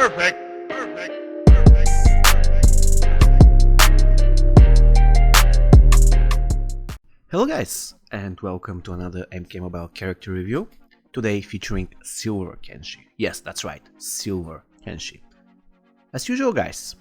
Perfect. Hello guys, and welcome to another MK Mobile character review, today featuring Silver Kenshi. Yes, that's right, Silver Kenshi. As usual guys,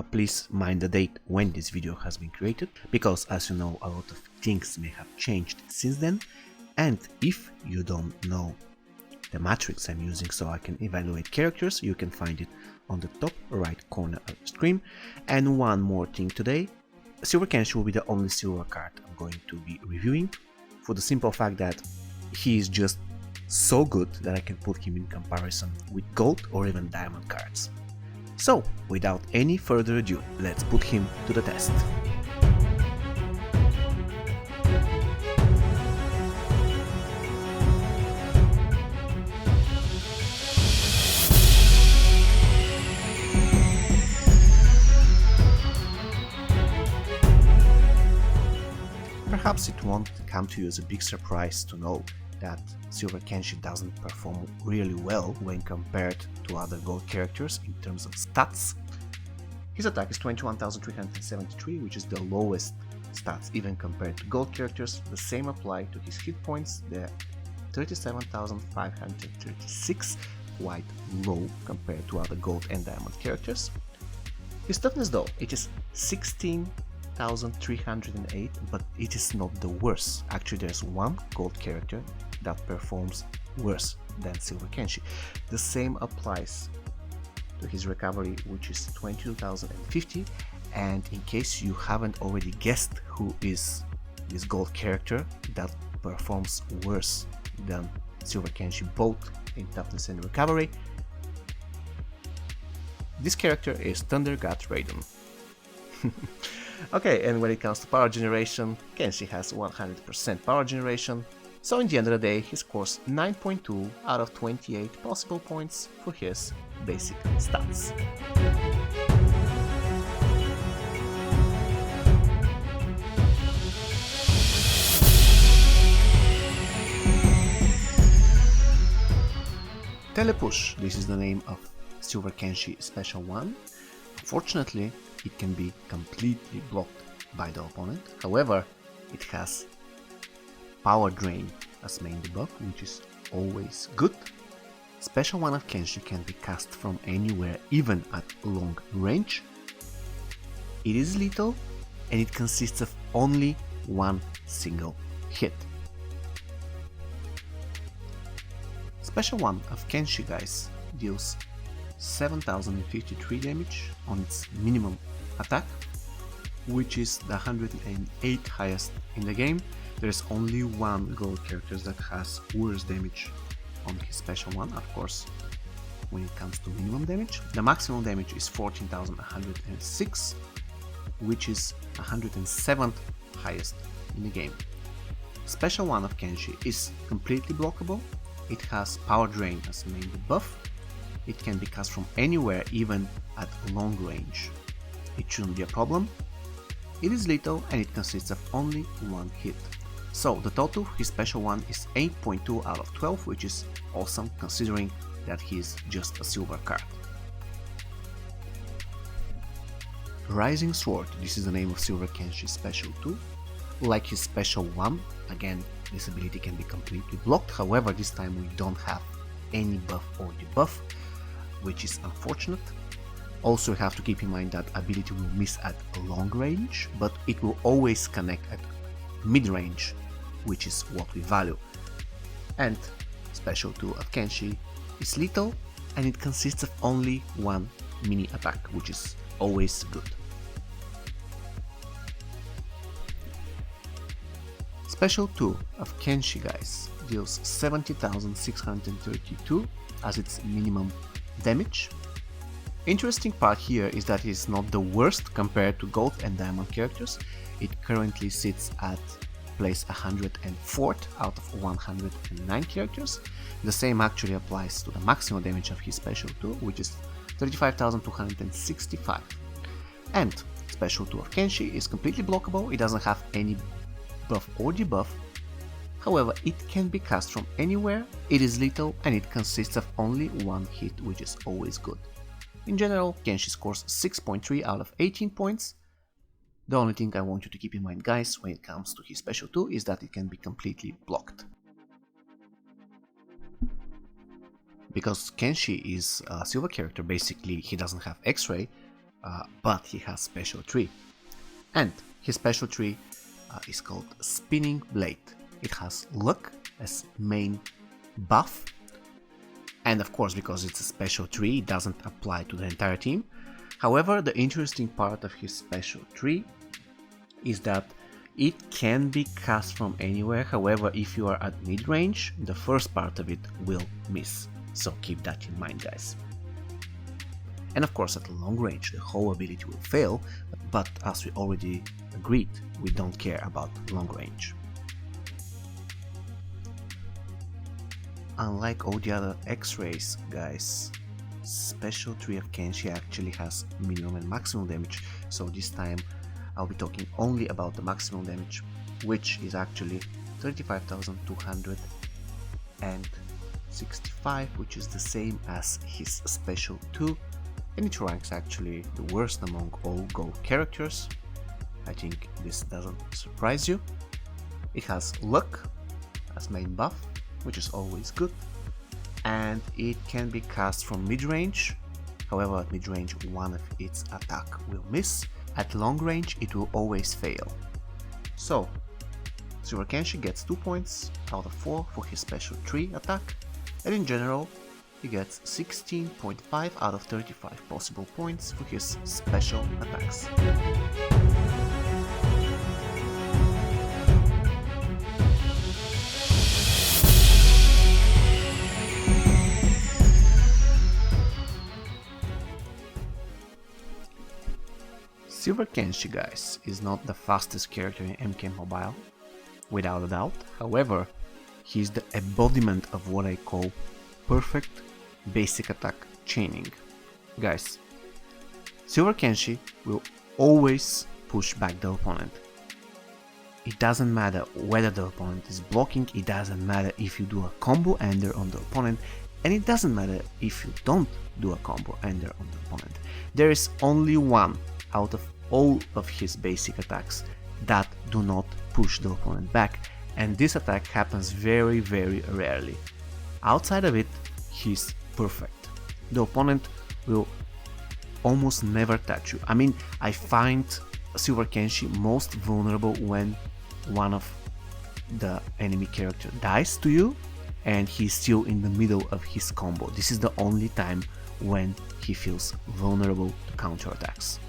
please mind the date when this video has been created, because as you know, a lot of things may have changed since then, and if you don't know the matrix I'm using so I can evaluate characters, you can find it on the top right corner of the screen. And one more thing today, Silver Kenshi will be the only silver card I'm going to be reviewing, for the simple fact that he is just so good that I can put him in comparison with gold or even diamond cards. So, without any further ado, let's put him to the test. Perhaps it won't come to you as a big surprise to know that Silver Kenshi doesn't perform really well when compared to other gold characters in terms of stats. His attack is 21,373, which is the lowest stats even compared to gold characters. The same apply to his hit points, they're 37,536, quite low compared to other gold and diamond characters. His toughness though, it is 16,308, but it is not the worst. Actually, there's one gold character that performs worse than Silver Kenshi. The same applies to his recovery, which is 22,050, and in case you haven't already guessed who is this gold character that performs worse than Silver Kenshi both in toughness and recovery, this character is Thunder God Raiden. Okay, and when it comes to power generation, Kenshi has 100% power generation, so in the end of the day he scores 9.2 out of 28 possible points for his basic stats. Telepush, this is the name of Silver Kenshi Special 1. Unfortunately, it can be completely blocked by the opponent. However, it has Power Drain as main debuff, which is always good. Special 1 of Kenshi can be cast from anywhere, even at long range. It is lethal, and it consists of only one single hit. Special 1 of Kenshi, guys, deals 7,053 damage on its minimum attack, which is the 108th highest in the game. There's only one gold character that has worse damage on his special 1, of course, when it comes to minimum damage. The maximum damage is 14,106, which is 107th highest in the game. Special 1 of Kenshi is completely blockable. It has Power Drain as main debuff. It can be cast from anywhere, even at long range. It shouldn't be a problem. It is lethal and it consists of only one hit. So the total for his special 1 is 8.2 out of 12, which is awesome considering that he is just a silver card. Rising Sword, this is the name of Silver Kenshi Special 2. Like his Special 1, again, this ability can be completely blocked. However, this time we don't have any buff or debuff, which is unfortunate. Also, you have to keep in mind that ability will miss at long range, but it will always connect at mid-range, which is what we value. And Special 2 of Kenshi is lethal, and it consists of only one mini attack, which is always good. Special 2 of Kenshi, guys, deals 70,632 as its minimum damage. Interesting part here is that it's not the worst compared to gold and diamond characters. It currently sits at place 104th out of 109 characters. The same actually applies to the maximum damage of his Special 2, which is 35,265. And Special 2 of Kenshi is completely blockable. It doesn't have any buff or debuff. However, it can be cast from anywhere, it is lethal, and it consists of only one hit, which is always good. In general, Kenshi scores 6.3 out of 18 points. The only thing I want you to keep in mind, guys, when it comes to his special 2 is that it can be completely blocked. Because Kenshi is a silver character, basically he doesn't have X-ray, but he has special 3. And his special 3 is called Spinning Blade. It has luck as main buff, and of course, because it's a special 3, it doesn't apply to the entire team. However, the interesting part of his special 3 is that it can be cast from anywhere. However, if you are at mid-range, the first part of it will miss. So keep that in mind, guys. And of course, at long range, the whole ability will fail, but as we already agreed, we don't care about long range. Unlike all the other X-rays, guys, special 3 of Kenshi actually has minimum and maximum damage, so this time I'll be talking only about the maximum damage, which is actually 35,265, which is the same as his special 2, and it ranks actually the worst among all gold characters. I think this doesn't surprise you. It has luck as main buff, which is always good, and it can be cast from mid-range. However, at mid-range one of its attack will miss. At long range it will always fail. So Silver Kenshi gets 2 points out of 4 for his special 3 attack, and in general he gets 16.5 out of 35 possible points for his special attacks. Silver Kenshi, guys, is not the fastest character in MK Mobile, without a doubt. However, he is the embodiment of what I call perfect basic attack chaining. Guys, Silver Kenshi will always push back the opponent. It doesn't matter whether the opponent is blocking, it doesn't matter if you do a combo ender on the opponent, and it doesn't matter if you don't do a combo ender on the opponent. There is only one out of all of his basic attacks that do not push the opponent back, and this attack happens very rarely. Outside of it, he's perfect. The opponent will almost never touch you. I mean, I find Silver Kenshi most vulnerable when one of the enemy character dies to you and he's still in the middle of his combo. This is the only time when he feels vulnerable to counter attacks.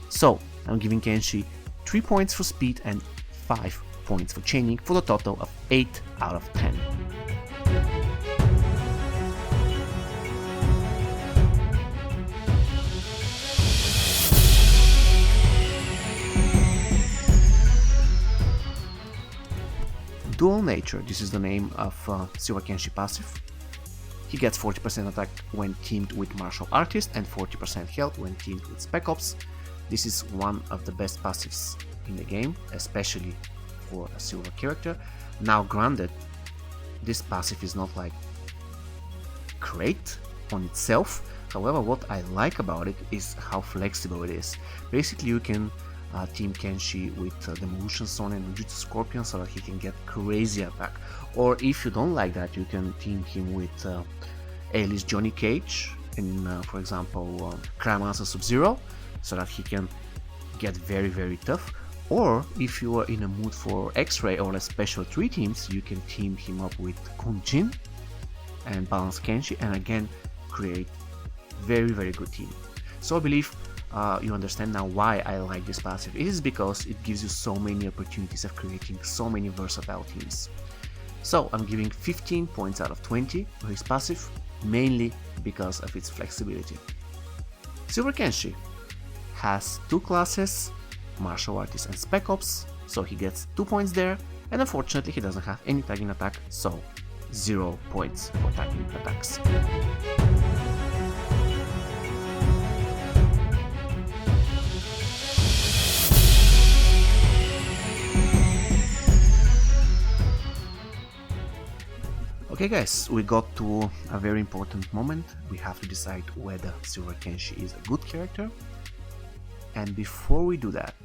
So I'm giving Kenshi 3 points for speed and 5 points for chaining, for the total of 8 out of 10. Dual Nature, this is the name of Silver Kenshi passive. He gets 40% attack when teamed with Martial Artist and 40% health when teamed with Spec Ops. This is one of the best passives in the game, especially for a silver character. Now granted, this passive is not like great on itself. However, what I like about it is how flexible it is. Basically, you can team Kenshi with Demolition Stone and Jujutsu Scorpion so that he can get crazy attack. Or if you don't like that, you can team him with Alice Johnny Cage in, for example, Cryomancer Sub-Zero, so that he can get very tough. Or if you are in a mood for X-Ray or a special 3 teams, you can team him up with Kunjin and balance Kenshi and again create very good team. So I believe you understand now why I like this passive. It is because it gives you so many opportunities of creating so many versatile teams. So I'm giving 15 points out of 20 for his passive, mainly because of its flexibility. Silver Kenshi has 2 classes, Martial Artist and Spec Ops, so he gets 2 points there, and unfortunately he doesn't have any tagging attack, so 0 points for tagging attacks. Okay guys, we got to a very important moment. We have to decide whether Silver Kenshi is a good character. And before we do that,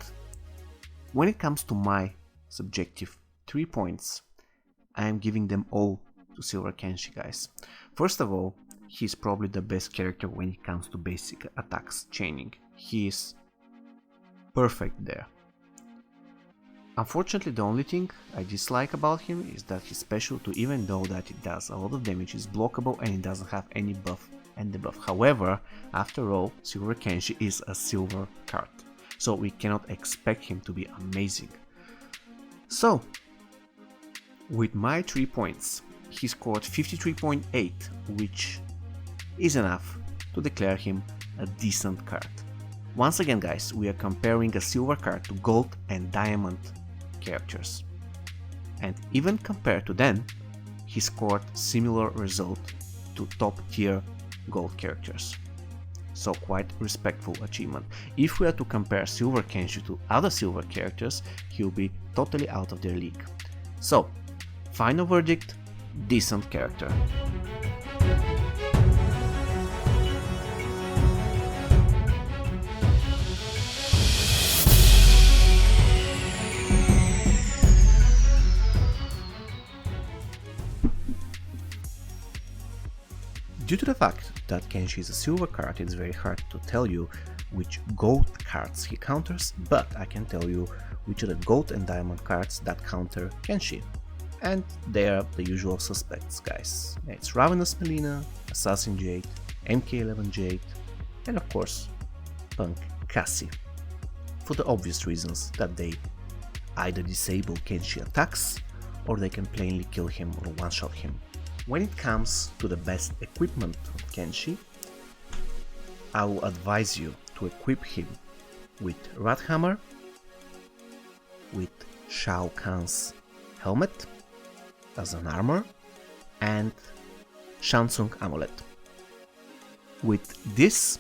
when it comes to my subjective 3 points, I am giving them all to Silver Kenshi, guys. First of all, he's probably the best character when it comes to basic attacks chaining. He is perfect there. Unfortunately, the only thing I dislike about him is that his special 2, even though that it does a lot of damage, is blockable and it doesn't have any buff and debuff. However, after all, Silver Kenshi is a silver card, so we cannot expect him to be amazing. So, with my 3 points, he scored 53.8, which is enough to declare him a decent card. Once again guys, we are comparing a silver card to gold and diamond characters. And even compared to them, he scored similar result to top tier gold characters. So quite respectful achievement. If we are to compare Silver Kenshi to other silver characters, he will be totally out of their league. So, final verdict, decent character. Due to the fact that Kenshi is a silver card, it's very hard to tell you which gold cards he counters, but I can tell you which are the gold and diamond cards that counter Kenshi. And they are the usual suspects, guys. It's Ravenous Melina, Assassin Jade, MK11 Jade, and of course, Punk Cassie. For the obvious reasons that they either disable Kenshi attacks, or they can plainly kill him or one-shot him. When it comes to the best equipment of Kenshi, I will advise you to equip him with Rat Hammer, with Shao Kahn's helmet as an armor, and Shansung Amulet. With this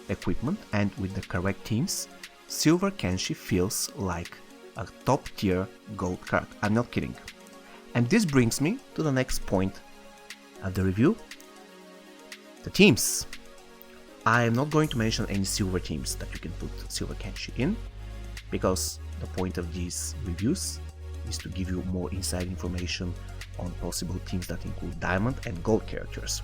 equipment and with the correct teams, Silver Kenshi feels like a top tier gold card. I'm not kidding. And this brings me to the next point of the review, the teams. I am not going to mention any silver teams that you can put Silver Kenshi in, because the point of these reviews is to give you more inside information on possible teams that include diamond and gold characters.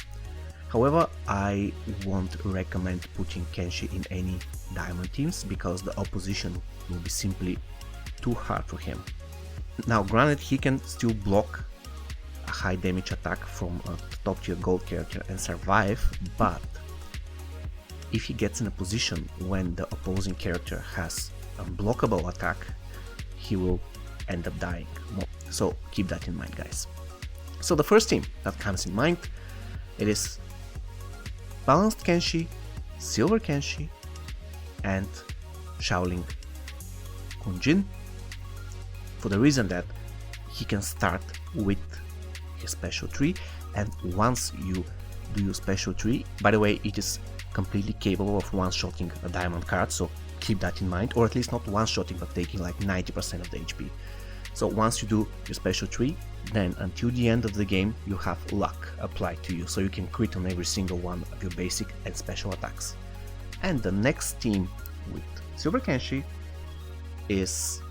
However, I won't recommend putting Kenshi in any diamond teams because the opposition will be simply too hard for him. Now granted, he can still block a high damage attack from a top tier gold character and survive, but if he gets in a position when the opposing character has a blockable attack, he will end up dying. So keep that in mind, guys. So the first team that comes in mind, it is Balanced Kenshi, Silver Kenshi, and Shaolin Kunjin, for the reason that he can start with his special tree, and once you do your special tree, by the way, it is completely capable of one-shotting a diamond card, so keep that in mind, or at least not one-shotting but taking like 90% of the HP. So once you do your special tree, then until the end of the game you have luck applied to you, so you can crit on every single one of your basic and special attacks. And the next team with Silver Kenshi is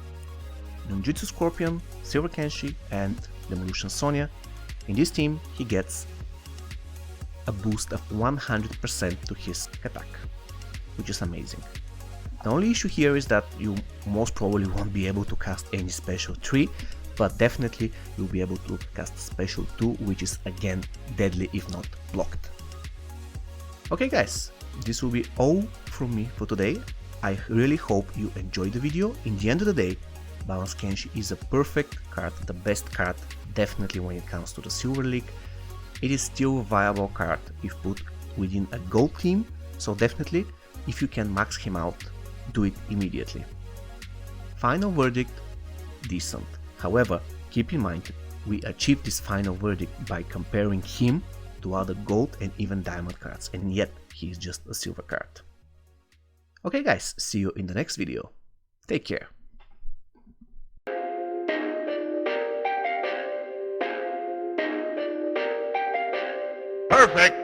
Ninjutsu Scorpion, Silver Kenshi, and Demolition Sonya. In this team he gets a boost of 100% to his attack, which is amazing. The only issue here is that you most probably won't be able to cast any special 3, but definitely you'll be able to cast special 2, which is again deadly if not blocked. Okay guys, this will be all from me for today. I really hope you enjoyed the video. In the end of the day, Balanced Kenshi is a perfect card, the best card definitely when it comes to the Silver League. It is still a viable card if put within a gold team, so definitely if you can max him out, do it immediately. Final verdict, decent. However, keep in mind, we achieved this final verdict by comparing him to other gold and even diamond cards, and yet he is just a silver card. Okay guys, see you in the next video. Take care. Perfect!